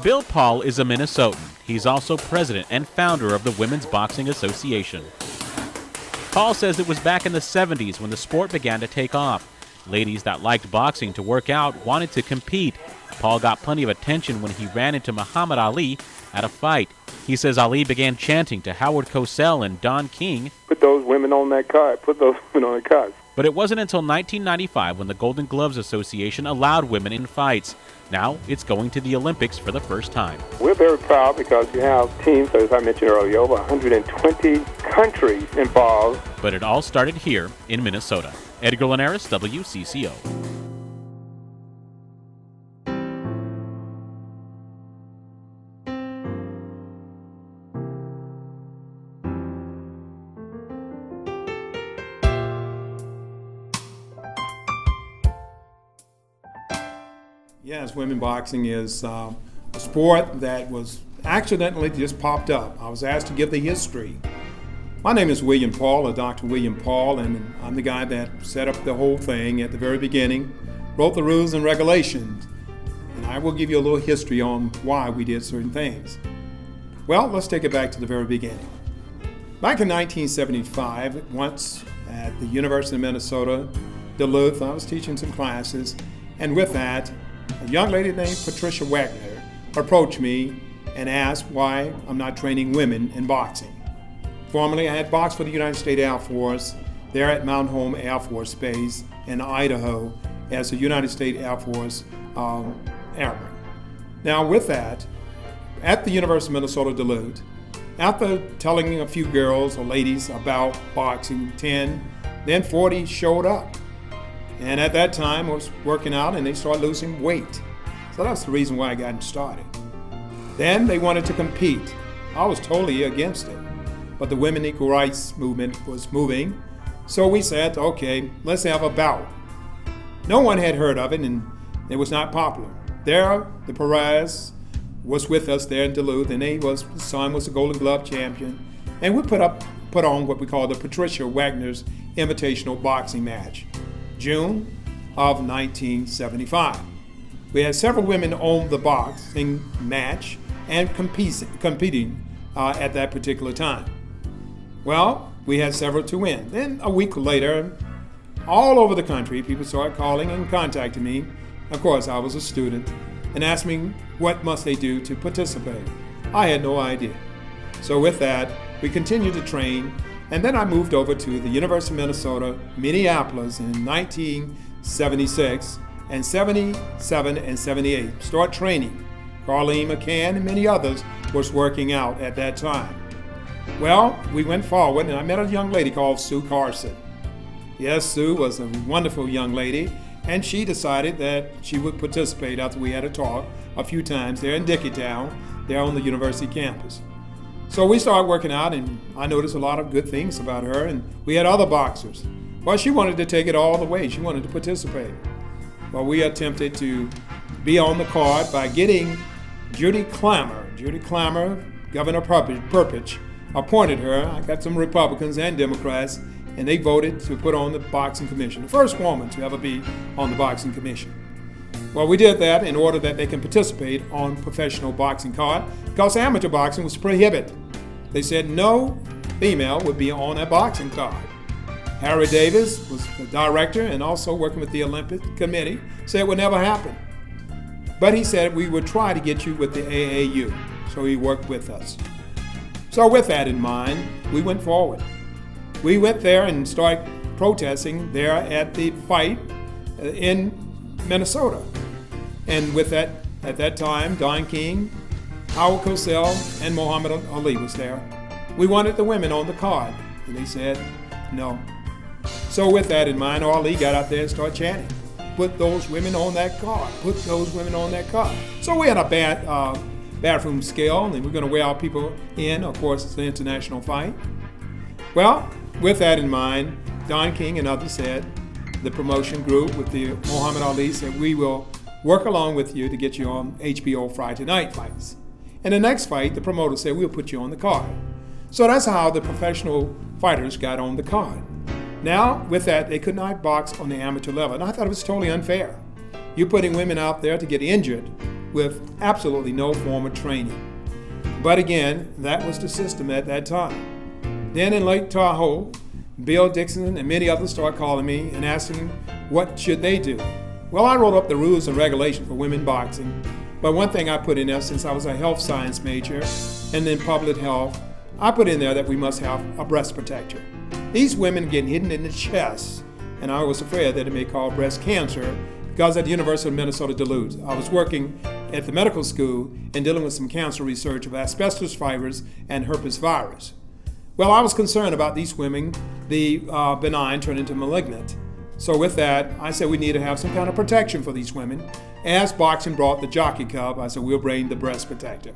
Bill Paul is a Minnesotan. He's also president and founder of the Women's Boxing Association. Paul says it was back in the 70s when the sport began to take off. Ladies that liked boxing to work out wanted to compete. Paul got plenty of attention when he ran into Muhammad Ali at a fight. He says Ali began chanting to Howard Cosell and Don King, "Put those women on that card. Put those women on the card." But it wasn't until 1995 when the Golden Gloves Association allowed women in fights. Now it's going to the Olympics for the first time. We're very proud because you have teams, as I mentioned earlier, over 120 countries involved. But it all started here in Minnesota. Edgar Linares, WCCO. Yes, women boxing is a sport that was accidentally just popped up. I was asked to give the history. My name is William Paul, or Dr. William Paul, and I'm the guy that set up the whole thing at the very beginning, wrote the rules and regulations, and I will give you a little history on why we did certain things. Well, let's take it back to the very beginning. Back in 1975, once at the University of Minnesota, Duluth, I was teaching some classes, and with that, a young lady named Patricia Wagner approached me and asked why I'm not training women in boxing. Formerly, I had boxed for the United States Air Force there at Mount Holm Air Force Base in Idaho as a United States Air Force airman. Now with that, at the University of Minnesota Duluth, after telling a few girls or ladies about boxing, 10, then 40 showed up. And at that time, I was working out and they started losing weight. So that's the reason why I got started. Then they wanted to compete. I was totally against it. But the women equal rights movement was moving. So we said, okay, let's have a bout. No one had heard of it and it was not popular. There, the Perez was with us there in Duluth, and his son was the Golden Glove champion. And we put on what we call the Patricia Wagner's Invitational Boxing Match. June of 1975. We had several women on the boxing match and competing at that particular time. Well, we had several to win. Then a week later, all over the country, people started calling and contacting me. Of course, I was a student, and asked me what must they do to participate. I had no idea. So with that, we continued to train. And then I moved over to the University of Minnesota, Minneapolis in 1976 and 77 and 78. Start training. Carleen McCann and many others was working out at that time. Well, we went forward and I met a young lady called Sue Carson. Yes, Sue was a wonderful young lady, and she decided that she would participate after we had a talk a few times there in Dickeytown, there on the university campus. So we started working out, and I noticed a lot of good things about her, and we had other boxers. Well, she wanted to take it all the way. She wanted to participate. Well, we attempted to be on the card by getting Judy Clammer. Judy Clammer, Governor Perpich, appointed her. I got some Republicans and Democrats, and they voted to put on the boxing commission, the first woman to ever be on the boxing commission. Well, we did that in order that they can participate on professional boxing card, because amateur boxing was prohibited. They said no female would be on a boxing card. Harry Davis was the director and also working with the Olympic Committee, said it would never happen. But he said we would try to get you with the AAU, so he worked with us. So with that in mind, we went forward. We went there and started protesting there at the fight in Minnesota. And with that, at that time, Don King, Howard Cosell, and Muhammad Ali was there. We wanted the women on the card, and they said no. So with that in mind, Ali got out there and started chanting, "Put those women on that card, put those women on that card." So we had a bathroom scale, and we're going to weigh our people in. Of course, it's an international fight. Well, with that in mind, Don King and others said, the promotion group with the Muhammad Ali said, we will work along with you to get you on HBO Friday night fights. And the next fight, the promoter said, we'll put you on the card. So that's how the professional fighters got on the card. Now, with that, they could not box on the amateur level. And I thought it was totally unfair. You're putting women out there to get injured, with absolutely no formal training. But again, that was the system at that time. Then in Lake Tahoe, Bill Dixon and many others started calling me and asking what should they do. Well, I wrote up the rules and regulations for women boxing, but one thing I put in there, since I was a health science major and then public health, I put in there that we must have a breast protector. These women get hidden in the chest, and I was afraid that it may cause breast cancer because at the University of Minnesota Duluth, I was working at the medical school and dealing with some cancer research of asbestos fibers and herpes virus. Well, I was concerned about these women, the benign turned into malignant. So with that, I said we need to have some kind of protection for these women. As boxing brought the jockey cup, I said we'll bring the breast protector.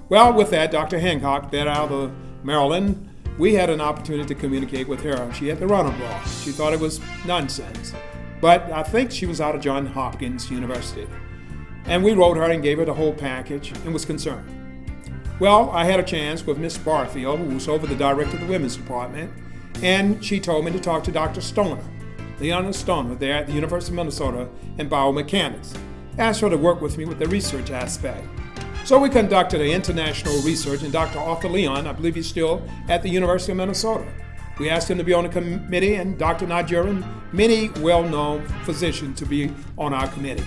Well, with that, Dr. Hancock, that out of Maryland, we had an opportunity to communicate with her. She had the runner bra. She thought it was nonsense. But I think she was out of Johns Hopkins University. And we wrote her and gave her the whole package and was concerned. Well, I had a chance with Miss Barfield, who was over the director of the women's department, and she told me to talk to Dr. Stoner, Leona Stoner, there at the University of Minnesota in biomechanics. Asked her to work with me with the research aspect. So we conducted an international research, and Dr. Arthur Leon, I believe he's still at the University of Minnesota. We asked him to be on the committee, and Dr. Nigerian, many well-known physicians to be on our committee.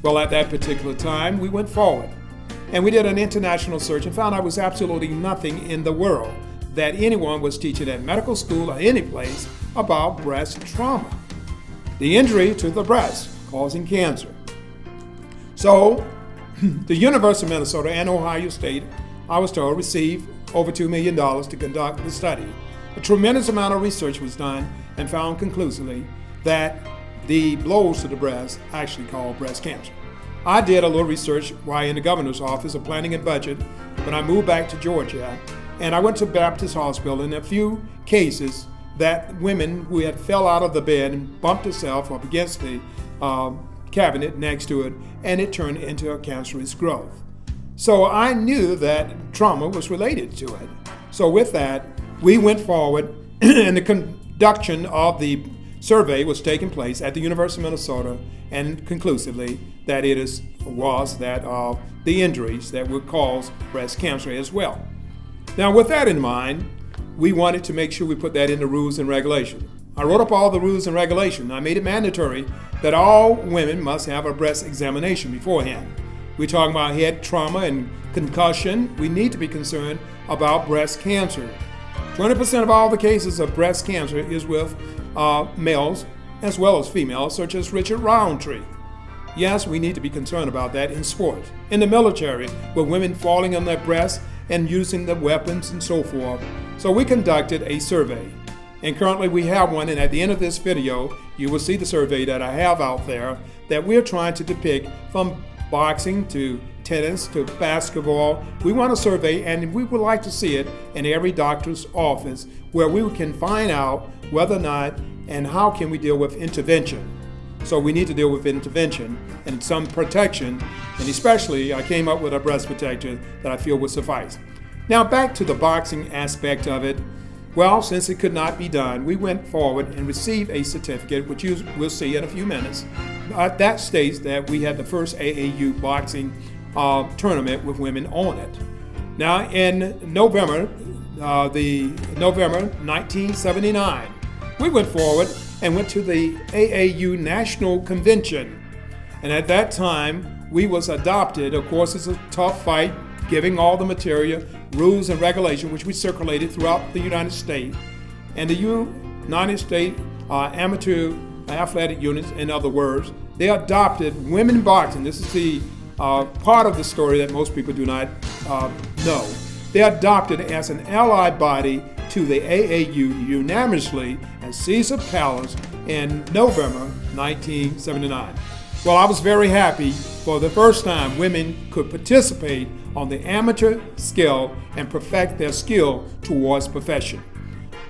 Well, at that particular time, we went forward, and we did an international search and found out there was absolutely nothing in the world that anyone was teaching at medical school or any place about breast trauma, the injury to the breast causing cancer. So, the University of Minnesota and Ohio State, I was told, received over $2 million to conduct the study. A tremendous amount of research was done and found conclusively that the blows to the breast actually cause breast cancer. I did a little research while in the governor's office of planning and budget when I moved back to Georgia, and I went to Baptist Hospital in a few cases that women who had fell out of the bed and bumped herself up against the cabinet next to it, and it turned into a cancerous growth. So I knew that trauma was related to it. So with that, we went forward, and the conduction of the survey was taking place at the University of Minnesota, and conclusively that was that of the injuries that would cause breast cancer as well. Now, with that in mind, we wanted to make sure we put that in the rules and regulations. I wrote up all the rules and regulations. I made it mandatory that all women must have a breast examination beforehand. We're talking about head trauma and concussion. We need to be concerned about breast cancer. 20% of all the cases of breast cancer is with males as well as females, such as Richard Roundtree. Yes, we need to be concerned about that in sports. In the military, with women falling on their breasts and using the weapons and so forth. So we conducted a survey. And currently we have one, and at the end of this video, you will see the survey that I have out there that we're trying to depict from boxing to tennis to basketball. We want a survey, and we would like to see it in every doctor's office where we can find out whether or not and how can we deal with intervention. So we need to deal with intervention and some protection, and especially I came up with a breast protector that I feel would suffice. Now back to the boxing aspect of it. Well, since it could not be done, we went forward and received a certificate, which you will see in a few minutes. That states that we had the first AAU boxing tournament with women on it. Now, in November 1979, we went forward and went to the AAU National Convention. And at that time, we was adopted. Of course, it's a tough fight, giving all the material, rules and regulations, which we circulated throughout the United States. And the United States Amateur Athletic Units, in other words, they adopted women boxing. This is the part of the story that most people do not know. They adopted it as an allied body to the AAU unanimously at Caesar Palace in November 1979. Well, I was very happy for the first time women could participate on the amateur scale and perfect their skill towards profession.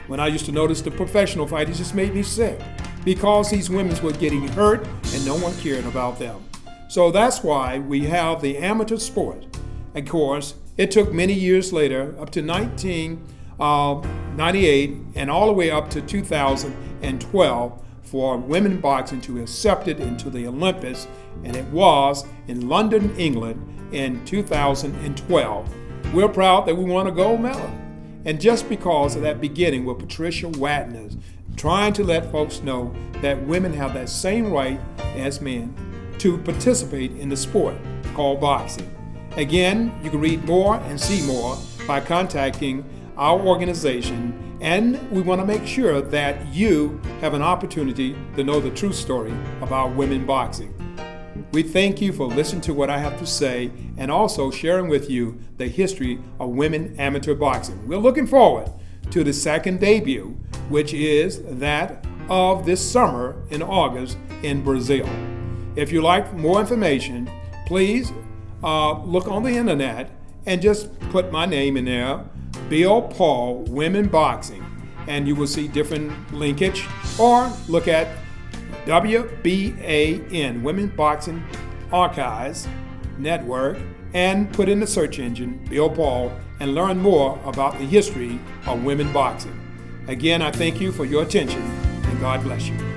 When I used to notice the professional fight, it just made me sick because these women were getting hurt and no one cared about them. So that's why we have the amateur sport. Of course, it took many years later, up to 1998 and all the way up to 2012, for women boxing to accept it into the Olympics, and it was in London, England in 2012. We're proud that we won a gold medal. And just because of that beginning with Patricia Watner, trying to let folks know that women have that same right as men to participate in the sport called boxing. Again, you can read more and see more by contacting our organization, and we want to make sure that you have an opportunity to know the true story about women boxing. We thank you for listening to what I have to say and also sharing with you the history of women amateur boxing. We're looking forward to the second debut, which is that of this summer in August in Brazil. If you like more information, please look on the internet and just put my name in there, Bill Paul Women Boxing, and you will see different linkage, or look at WBAN, Women Boxing Archives Network, and put in the search engine Bill Paul and learn more about the history of women boxing. Again, I thank you for your attention, and God bless you.